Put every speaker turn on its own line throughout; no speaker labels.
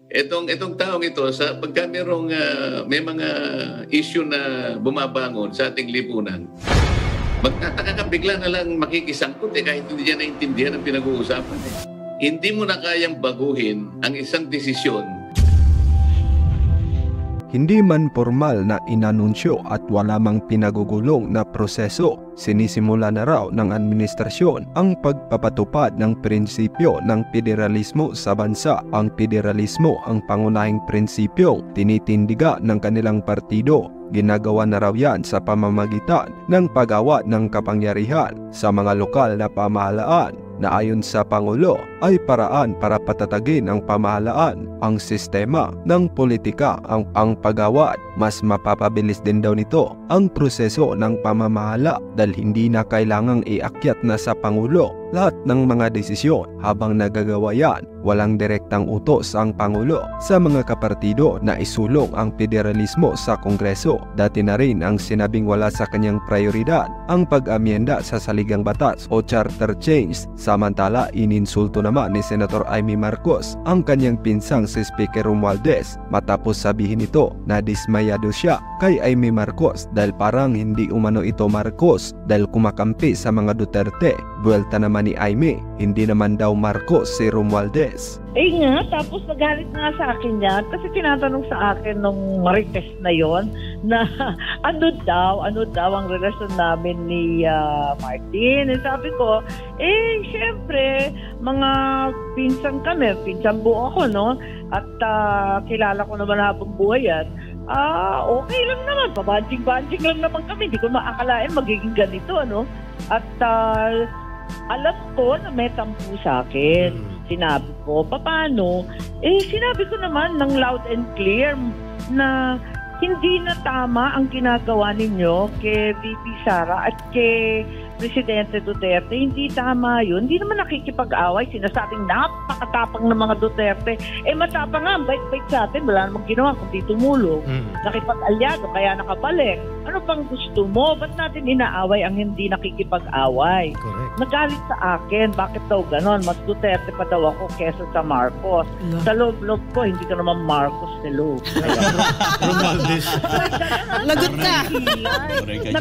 Itong taong ito, sa pagka may mga issue na bumabangon sa ating lipunan, magtataka ka, bigla na lang makikisangkot kahit hindi niya naintindihan ang pinag-uusapan. Hindi mo na kayang baguhin ang isang desisyon.
Hindi man formal na inanunsyo at wala mang pinagugulong na proseso, sinisimula na raw ng administrasyon ang pagpapatupad ng prinsipyo ng federalismo sa bansa. Ang federalismo ang pangunahing prinsipyong tinitindiga ng kanilang partido. Ginagawa na raw yan sa pamamagitan ng pag-awat ng kapangyarihan sa mga lokal na pamahalaan na ayon sa Pangulo ay paraan para patatagin ang pamahalaan, ang sistema ng politika, ang pag-awat. Mas mapapabilis din daw nito ang proseso ng pamamahala dahil hindi na kailangang iakyat na sa Pangulo lahat ng mga desisyon. Habang nagagawa yan, walang direktang utos ang Pangulo sa mga kapartido na isulong ang federalismo sa Kongreso. Dati na rin ang sinabing wala sa kanyang prioridad ang pag-amyenda sa saligang batas o charter change. Samantala, ininsulto naman ni Senator Amy Marcos ang kanyang pinsang si Speaker Romualdez matapos sabihin ito na dismayado siya kay Amy Marcos dahil parang hindi umano ito Marcos dahil kumakampi sa mga Duterte. Buwelta naman ni Amy, hindi naman daw Marcos si Romualdez.
Tapos nagalit nga sa akin yan kasi tinatanong sa akin nung Marites na yon na ano daw ang relasyon namin ni Martin. Sabi ko, syempre, mga pinsan kami, pinsan buo ako, no? At kilala ko naman habang buhay yan. Okay lang naman, pabanjing-banjing lang naman kami. Hindi ko maakalain magiging ganito, ano? At alam ko na may tampo sa akin. Sinabi ko, paano? Sinabi ko naman ng loud and clear na hindi na tama ang ginagawa ninyo kay VP Sara at kay Presidente Duterte. Hindi tama yun. Hindi naman nakikipag-away. Sinasabing napakatapang ng mga Duterte. Matapang nga, bait-bait sa atin. Wala namang ginawa kundi tumulong. Nakipag-alyado, kaya nakabalik. Ano pang gusto mo? Ba't natin inaaway ang hindi nakikipag-away?
Correct.
Nagalit sa akin. Bakit daw ganon? Mas Duterte pa daw ako kesa sa Marcos. Sa loob-loob ko, hindi ka naman Marcos ni Lou.
Lagot ka!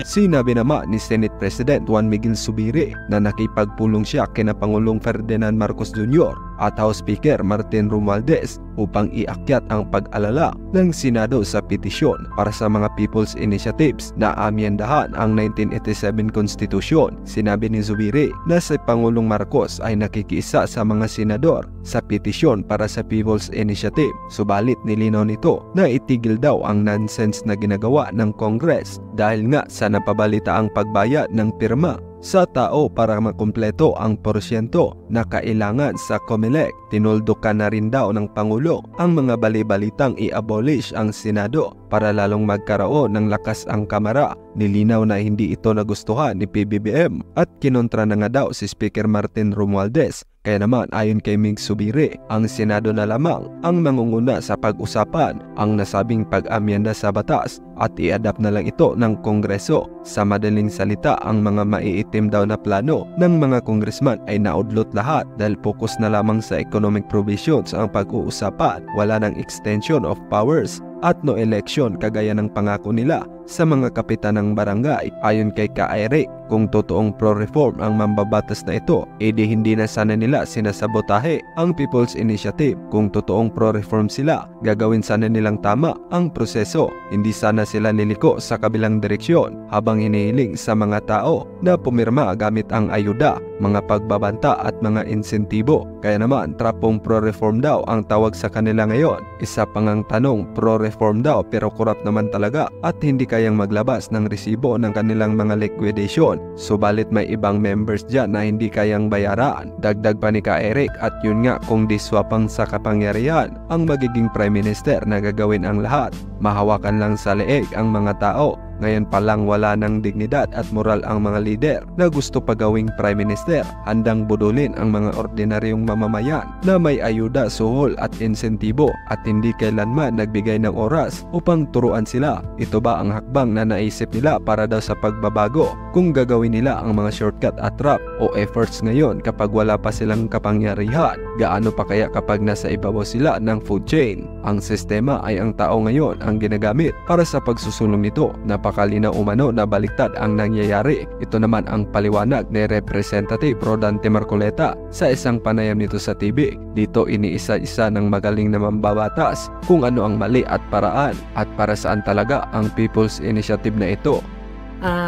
Sinabi naman ni Senate President Juan Miguel Zubiri na nakipagpulong siya kina Pangulong Ferdinand Marcos Jr. at House Speaker Martin Romualdez upang iakyat ang pag-alala ng Senado sa petisyon para sa mga People's Initiatives na amyendahan ang 1987 Constitution. Sinabi ni Zubiri na si Pangulong Marcos ay nakikiisa sa mga senador sa petisyon para sa People's Initiative. Subalit nilinaw nito na itigil daw ang nonsense na ginagawa ng Congress dahil nga sa napabalita ang pagbayad ng pirma sa tao para makumpleto ang porsyento na kailangan sa COMELEC. Tinuldukan na rin daw ng Pangulo ang mga bali-balitang i-abolish ang Senado para lalong magkaroon ng lakas ang Kamara. Nilinaw na hindi ito nagustuhan ni PBBM at kinontra na nga daw si Speaker Martin Romualdez. Kaya naman ayon kay Mig Zubiri, ang Senado na lamang ang mangunguna sa pag-usapan ang nasabing pag-amyenda sa batas at i-adapt na lang ito ng Kongreso. Sa madaling salita, ang mga maiitim daw na plano ng mga congressman ay naudlot lahat dahil focus na lamang sa economic provisions ang pag-uusapan. Wala ng extension of powers at no election kagaya ng pangako nila sa mga kapitan ng barangay. Ayon kay Ka-Eric, kung totoong pro-reform ang mambabatas na ito, edi hindi na sana nila sinasabotahe ang People's Initiative. Kung totoong pro-reform sila, gagawin sana nilang tama ang proseso. Hindi sana sila niliko sa kabilang direksyon habang hinihiling sa mga tao na pumirma gamit ang ayuda, mga pagbabanta at mga insentibo. Kaya naman, trapong pro-reform daw ang tawag sa kanila ngayon. Isa pang ang tanong, pro-reform daw pero korap naman talaga at hindi kayang maglabas ng resibo ng kanilang mga liquidation. Subalit may ibang members dyan na hindi kayang bayaran. Dagdag pa ni Ka-Eric, at yun nga kung diswapang sa kapangyarihan ang magiging Prime Minister na gagawin ang lahat. Mahawakan lang sa leeg ang mga tao Ngayon pa lang wala ng dignidad at moral ang mga lider na gusto pagawing Prime Minister. Handang budulin ang mga ordinaryong mamamayan na may ayuda, suhol at insentibo at hindi kailanman nagbigay ng oras upang turuan sila. Ito ba ang hakbang na naisip nila para daw sa pagbabago? Kung gagawin nila ang mga shortcut at trap o efforts ngayon kapag wala pa silang kapangyarihan, gaano pa kaya kapag nasa ibabaw sila ng food chain? Ang sistema ay ang tao ngayon ang ginagamit para sa pagsusulong nito. Napakalinaw umano na baliktad ang nangyayari. Ito naman ang paliwanag ni Representative Rodante Marcoleta sa isang panayam nito sa TV. Dito iniisa-isa ng magaling na mambabatas kung ano ang mali at paraan at para saan talaga ang People's Initiative na ito.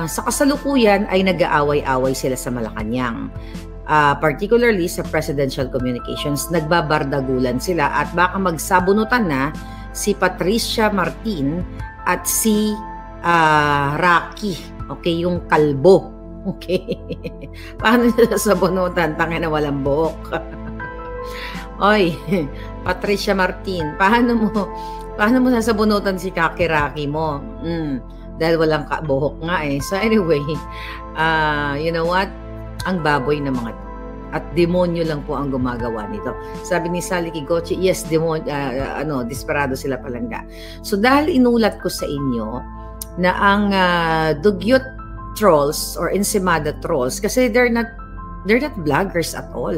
Sa kasalukuyan ay nag-aaway-away sila sa Malacanang. Particularly sa presidential communications, nagbabardagulan sila at baka magsabunutan na si Patricia Martin at si Rocky, okay, yung kalbo. Okay. Paano nila sabunutan? Tangina na walang buhok. Oy, Patricia Martin, paano mo nasabunutan si Kaki Rocky mo? Dahil walang buhok nga eh. So anyway, you know what? Ang baboy ng mga to. At demonyo lang po ang gumagawa nito. Sabi ni Sally Kigochi, yes, demonyo, desperado sila palangga. So dahil inulat ko sa inyo na ang dugyot trolls or Ensaymada trolls, kasi they're not vloggers at all.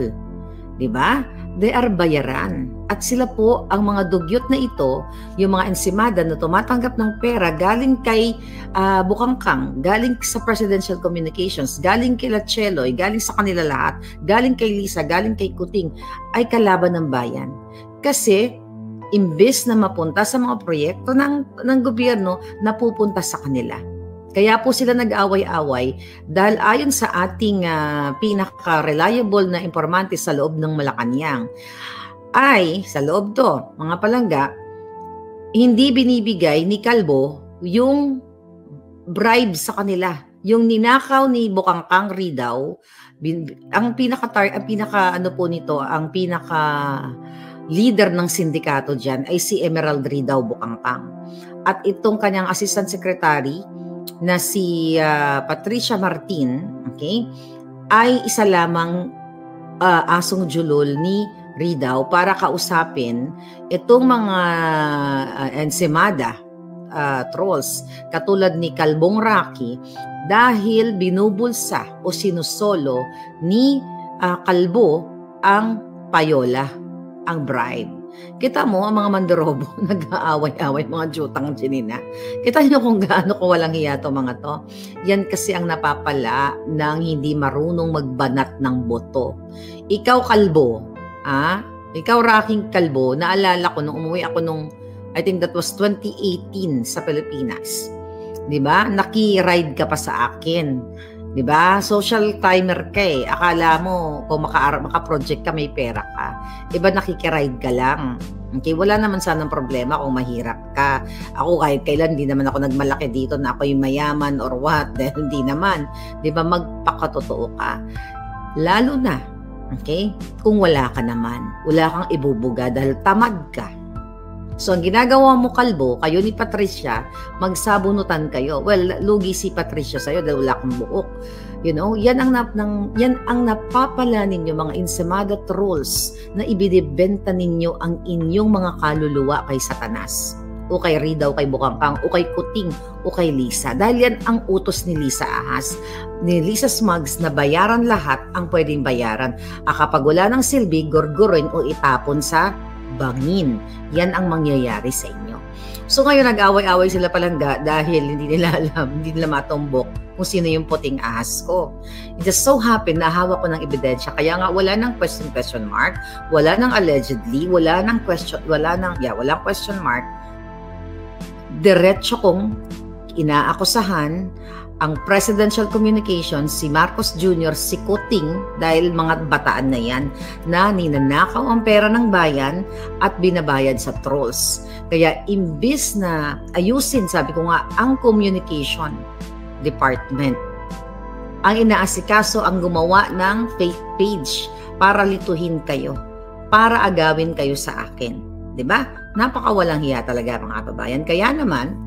Diba? They are bayaran. At sila po, ang mga dugyot na ito, yung mga Ensaymada na tumatanggap ng pera galing kay Bukangkang, galing sa Presidential Communications, galing kay Lacheloy, galing sa kanila lahat, galing kay Lisa, galing kay Kuting, ay kalaban ng bayan. Kasi, imbes na mapunta sa mga proyekto ng gobyerno, napupunta sa kanila. Kaya po sila nag-away-away dahil ayon sa ating pinaka-reliable na informante sa loob ng Malacanang, ay sa loob to, mga palangga, hindi binibigay ni Kalbo yung bribe sa kanila. Yung ninakaw ni Bukangkang Ridao, ang pinaka leader ng sindikato dyan ay si Emerald Ridao Bukangkang. At itong kanyang assistant secretary na si Patricia Martin, okay, ay isa lamang asong julol ni Ridao para kausapin itong mga Ensaymada trolls katulad ni Kalbong Rocky dahil binubulsa o sinusolo ni Kalbo ang payola, ang bribe. Kita mo, ang mga mandarobo, nag-aaway-aaway, mga jutang chinina. Kita nyo kung gaano ko walang hiya to mga to. Yan kasi ang napapala ng hindi marunong magbanat ng boto. Ikaw, Kalbo, ikaw, Raking Kalbo, naalala ko nung umuwi ako nung, I think that was 2018 sa Pilipinas. Diba? Naki-ride ka pa sa akin. Diba? Social timer ka eh. Akala mo, kung maka-project ka, may pera ka. Iba nakikiride ka lang. Okay? Wala naman sanang problema kung mahirap ka. Ako kahit kailan, hindi naman ako nagmalaki dito na ako yung mayaman or what. Dahil hindi naman. Diba? Magpakatotoo ka. Lalo na, okay? Kung wala ka naman. Wala kang ibubuga dahil tamad ka. So, ang ginagawa mo, Kalbo, kayo ni Patricia, magsabunutan kayo. Well, lugi si Patricia sa'yo dahil wala kang buhok. You know, yan ang napapala ninyo, mga Ensaymada trolls, na ibinibenta ninyo ang inyong mga kaluluwa kay Satanas. O kay Ridao, kay Bukangkang, o kay Kuting, o kay Lisa. Dahil yan ang utos ni Lisa Ahas, ni Lisa Smugs, na bayaran lahat ang pwedeng bayaran. Kapag wala ng silbi, gorgorin o itapon sa bangin. Yan ang mangyayari sa inyo. So ngayon nag-away-away sila palangga dahil hindi nila alam, hindi nila matumbok kung sino yung puting ahas ko. It just so happened na hawak ko ng ebidensya. Kaya nga wala nang question mark, wala nang allegedly, walang question mark. Diretso kong inaakusahan ang Presidential Communications, si Marcos Jr., si Kuting, dahil mga bataan na yan, na ninanakaw ang pera ng bayan at binabayad sa trolls. Kaya imbis na ayusin, sabi ko nga, ang communication department, ang inaasikaso ang gumawa ng fake page para lituhin kayo, para agawin kayo sa akin. Diba? Napakawalang hiya talaga mga kababayan. Kaya naman,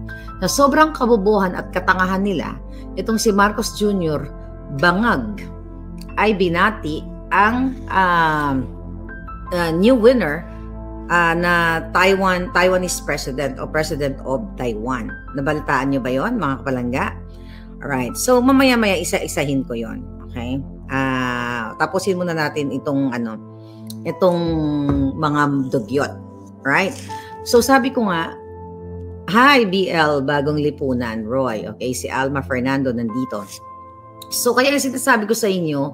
Sa sobrang kabobohan at katangahan nila, itong si Marcos Jr. bangag ay binati ang new winner na Taiwanese president o president of Taiwan. Nabalitaan nyo ba yon, mga kapalangga? Alright, so mamaya-maya isa-isahin ko yon. Okay? Tapusin muna natin itong mga dugyot. Right? So sabi ko nga, hi BL, Bagong Lipunan, Roy. Okay, si Alma Fernando nandito. So kaya sinasabi ko sa inyo,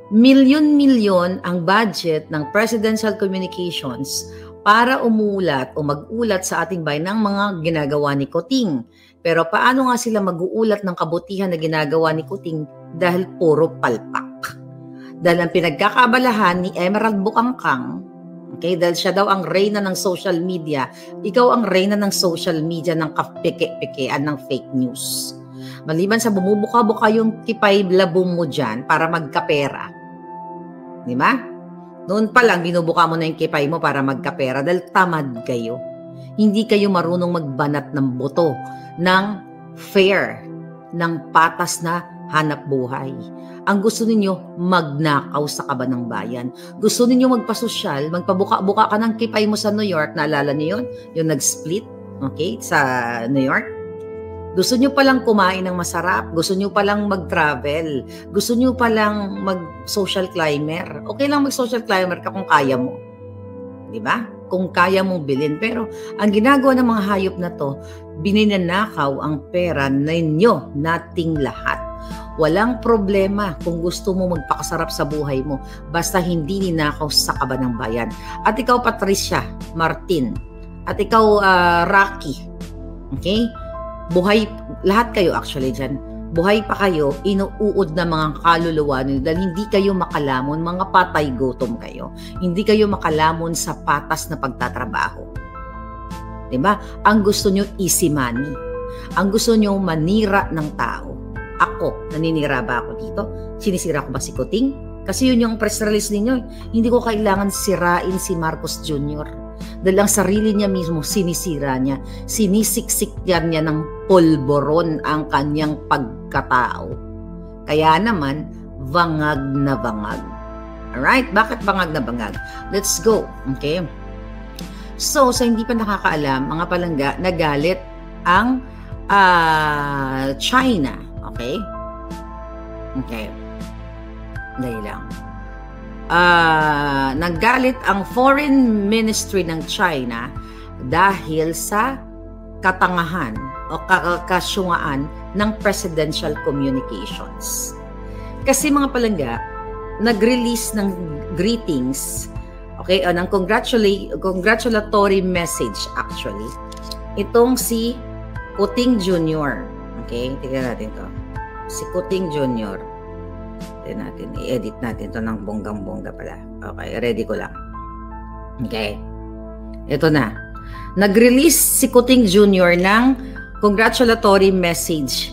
milyon-milyon ang budget ng Presidential Communications para umulat o mag-ulat sa ating bayan ng mga ginagawa ni Kuting. Pero paano nga sila mag-uulat ng kabutihan na ginagawa ni Kuting dahil puro palpak? Dahil ang pinagkakabalahan ni Emerald Bukangkang, okay, dahil siya daw ang reyna ng social media, ikaw ang reyna ng social media ng kapeke-pekean ng fake news. Maliban sa bumubuka-buka yung kipay labong mo dyan para magkapera. Di ba? Noon pa lang, binubuka mo na yung kipay mo para magkapera dahil tamad kayo. Hindi kayo marunong magbanat ng boto, ng fair, ng patas na hanap buhay. Ang gusto ninyo, magnakaw sa kaba ng bayan. Gusto ninyo magpasosyal, magpabuka-buka ka ng kipay mo sa New York. Naalala niyo yun? Yung nag-split, okay, sa New York. Gusto nyo palang kumain ng masarap. Gusto nyo palang mag-travel. Gusto nyo palang mag-social climber. Okay lang mag-social climber ka kung kaya mo. Di ba? Kung kaya mong bilhin. Pero ang ginagawa ng mga hayop na to, bininanakaw ang pera ninyo, nating lahat. Walang problema kung gusto mo magpakasarap sa buhay mo. Basta hindi ninakaw sa kaba ng bayan. At ikaw, Patricia Martin. At ikaw, Rocky. Okay? Buhay, lahat kayo actually dyan, buhay pa kayo, inuud na mga kaluluwa nyo dahil hindi kayo makalamon, mga patay gutom kayo. Hindi kayo makalamon sa patas na pagtatrabaho. Diba? Ang gusto nyo easy money. Ang gusto nyo manira ng tao. Ako, naninira ba ako dito? Sinisira ko ba si Kuting? Kasi yun yung press release ninyo. Hindi ko kailangan sirain si Marcos Jr. Dahil ang sarili niya mismo, sinisira niya. Sinisiksik niya ng polboron ang kanyang pagkatao. Kaya naman, bangag na bangag. Alright? Bakit bangag na bangag? Let's go. Okay? So, sa hindi pa nakakaalam, mga palangga, nagalit ang China. Okay? Okay. Dahil lang. Nagalit ang Foreign Ministry ng China dahil sa katangahan o kasyungaan ng presidential communications. Kasi mga palangga, nag-release ng greetings, okay, ng congratulatory message actually, itong si Kuting Jr. Okay, tignan natin to. Si Kuting Jr. Natin, i-edit natin to ng bonggang-bongga pala. Okay, ready ko lang. Okay. Ito na. Nag-release si Kuting Jr. ng congratulatory message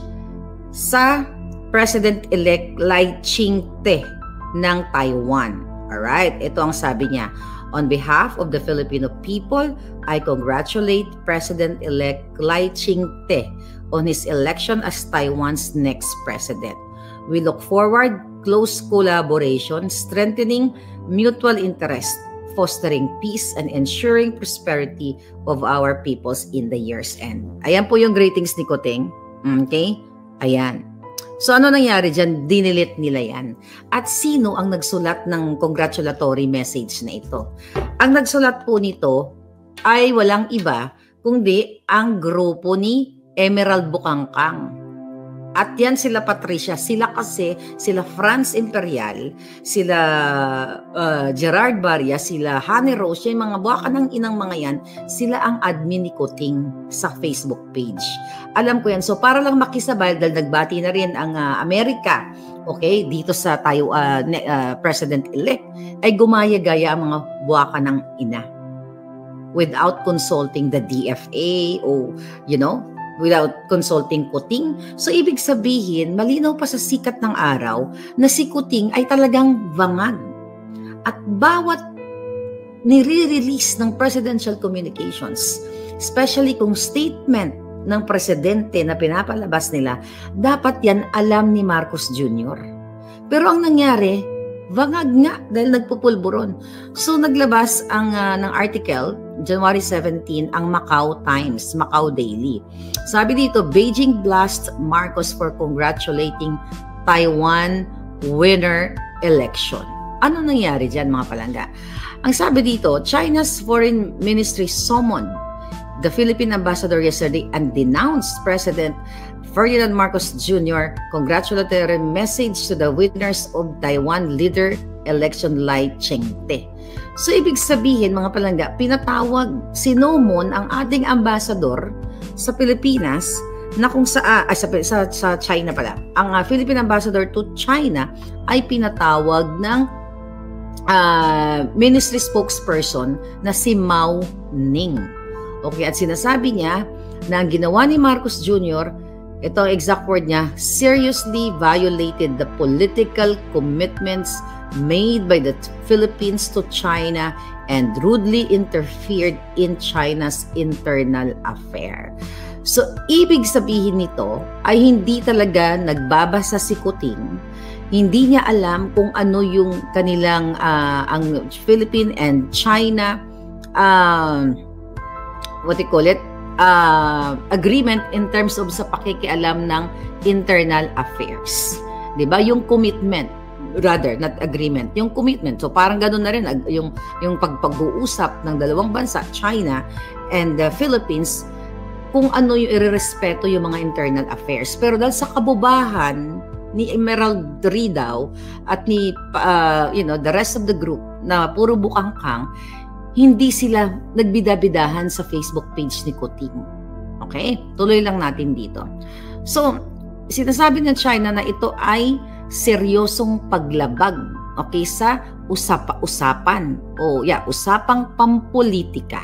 sa President-elect Lai Ching-te ng Taiwan. Alright, ito ang sabi niya. On behalf of the Filipino people, I congratulate President-elect Lai Ching-te on his election as Taiwan's next president. We look forward close collaboration, strengthening mutual interest, fostering peace, and ensuring prosperity of our peoples in the year's end. Ayan po yung greetings ni Kuting. Okay? Ayan. So ano nangyari dyan? Dinilit nila yan. At sino ang nagsulat ng congratulatory message na ito? Ang nagsulat po nito ay walang iba kundi ang grupo ni Emerald Bukangkang. At yan sila Patricia, sila kasi, sila Franz Imperial, sila Gerard Barria, sila Honey Rose, yung mga buwaka ng inang mga yan, sila ang admin ni Kuting sa Facebook page. Alam ko yan. So para lang makisabay, dahil nagbati na rin ang Amerika, okay, dito sa tayo President-elect, ay gumaya-gaya ang mga buwaka ng ina. Without consulting the DFA o, you know, without consulting Kuting. So, ibig sabihin, malinaw pa sa sikat ng araw na si Kuting ay talagang bangag. At bawat nire-release ng presidential communications, especially kung statement ng presidente na pinapalabas nila, dapat yan alam ni Marcos Jr. Pero ang nangyari, bangag nga dahil nagpupulburon. So naglabas ng article, January 17, ang Macau Times, Macau Daily. Sabi dito, Beijing blasts Marcos for congratulating Taiwan winner election. Ano nangyari dyan mga palangga? Ang sabi dito, China's Foreign Ministry summoned the Philippine ambassador yesterday and denounced President Ferdinand Marcos Jr. congratulatory message to the winners of Taiwan leader election Lai Ching-te. So ibig sabihin mga palangga, pinatawag, sinumon ang ating ambassador sa Pilipinas na kung sa China pala. Ang Philippine ambassador to China ay pinatawag ng ministry spokesperson na si Mao Ning. Okay, at sinasabi niya na ang ginawa ni Marcos Jr., ito ang exact word niya, seriously violated the political commitments made by the Philippines to China and rudely interfered in China's internal affair. So, ibig sabihin nito ay hindi talaga nagbabasa si Kuting. Hindi niya alam kung ano yung kanilang ang Philippine and China what you call it agreement in terms of sa pakikialam ng internal affairs. 'Di ba? Yung commitment, rather not agreement, yung commitment. So parang ganoon na rin yung pag-uusap ng dalawang bansa, China and the Philippines, kung ano yung irerespeto yung mga internal affairs. Pero dahil sa kabubahan ni Emerald Ridao at ni the rest of the group na puro bukangkang, hindi sila nagbida-bidahan sa Facebook page ni Kuting. Okay? Tuloy lang natin dito. So, sinasabi ng China na ito ay seryosong paglabag, okay, sa usapang pampolitika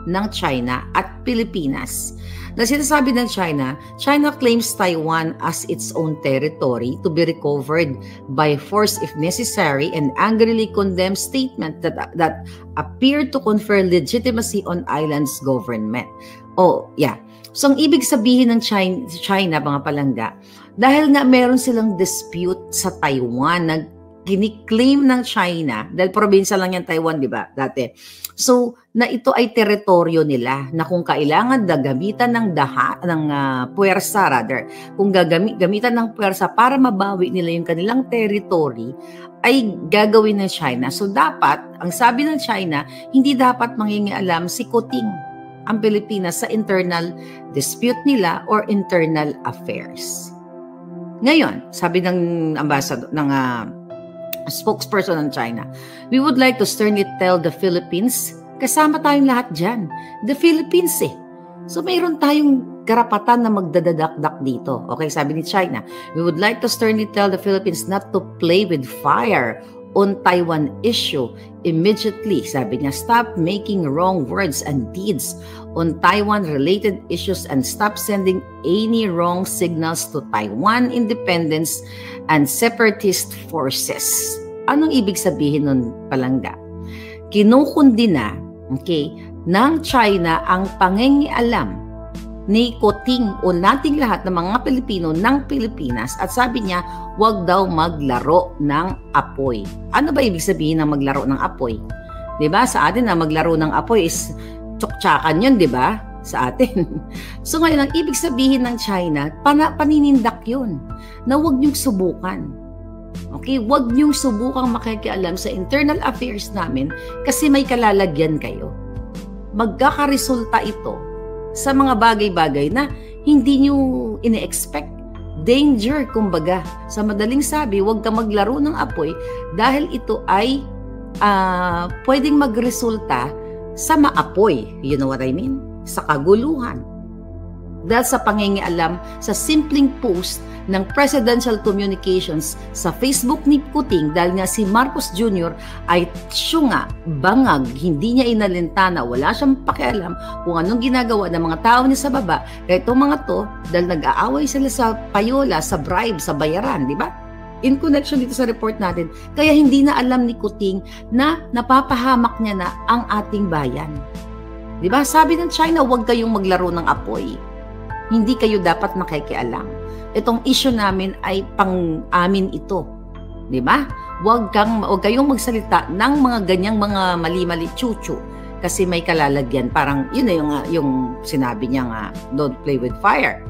ng China at Pilipinas. Na sinasabi ng China, China claims Taiwan as its own territory to be recovered by force if necessary and angrily condemns statement that appear to confer legitimacy on island's government. So ang ibig sabihin ng China mga palangga, dahil nga meron silang dispute sa Taiwan na kiniklaim ng China, dahil probinsya lang yan Taiwan, di ba, dati. So, na ito ay teritoryo nila, na kung kailangan gamitan ng puwersa, kung gamitan ng puwersa para mabawi nila yung kanilang territory, ay gagawin ng China. So, dapat, ang sabi ng China, hindi dapat mangingialam si Kuting, ang Pilipinas, sa internal dispute nila or internal affairs. Ngayon, sabi ng ambassador, spokesperson ng China, we would like to sternly tell the Philippines, kasama tayong lahat dyan, the Philippines So mayroon tayong karapatan na magdadadakdak dito. Okay, sabi ni China, we would like to sternly tell the Philippines not to play with fire on Taiwan issue immediately. Sabi niya, stop making wrong words and deeds on Taiwan-related issues and stop sending any wrong signals to Taiwan independence and separatist forces. Anong ibig sabihin nun, palangga? Kinukundi na, okay, ng China ang pangingialam ni Kuting o nating lahat ng mga Pilipino ng Pilipinas at sabi niya, huwag daw maglaro ng apoy. Ano ba ibig sabihin ng maglaro ng apoy? Diba? Sa atin na maglaro ng apoy is tsuktsakan yun, diba? Sa atin. So ngayon, ang ibig sabihin ng China, paninindak yun, na huwag niyong subukan. Okay? Huwag niyong subukang makikialam sa internal affairs namin kasi may kalalagyan kayo. Magkakaresulta ito sa mga bagay-bagay na hindi niyo ine-expect. Danger, kumbaga. Sa madaling sabi, huwag ka maglaro ng apoy dahil ito ay pwedeng magresulta sa maapoy. You know what I mean? Sa kaguluhan. Dahil sa pangingialam sa simpleng post ng Presidential Communications sa Facebook ni Kuting, dahil nga si Marcos Jr. ay syunga, bangag, hindi niya inalintana, wala siyang pakialam kung anong ginagawa ng mga tao niya sa baba. Kaya itong mga to, dahil nag-aaway sila sa payola, sa bribe, sa bayaran, di ba? In connection dito sa report natin, kaya hindi na alam ni Kuting na napapahamak niya na ang ating bayan. Di ba? Sabi ng China, huwag kayong maglaro ng apoy. Hindi kayo dapat makikialam. Itong issue namin ay pang-amin ito. Di ba? Huwag kayong magsalita ng mga ganyang mga mali-mali chuchu kasi may kalalagyan. Parang yun na yung sinabi niya nga, don't play with fire.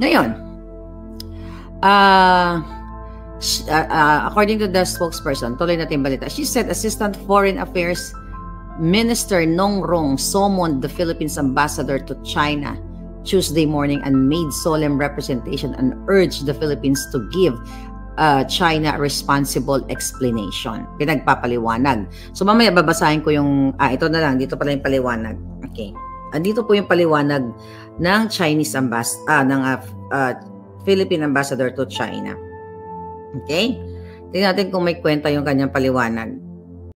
Ngayon, according to the spokesperson, tuloy natin balita, she said Assistant Foreign Affairs Minister Nong Rong summoned the Philippines ambassador to China Tuesday morning and made solemn representation and urged the Philippines to give China a responsible explanation. Pinagpapaliwanag. So mamaya babasahin ko yung, ito na lang, dito pala yung paliwanag. Okay. Dito po yung paliwanag ng Chinese Philippine ambassador to China. Okay? Tingnan natin kung may kwenta yung kanyang paliwanag.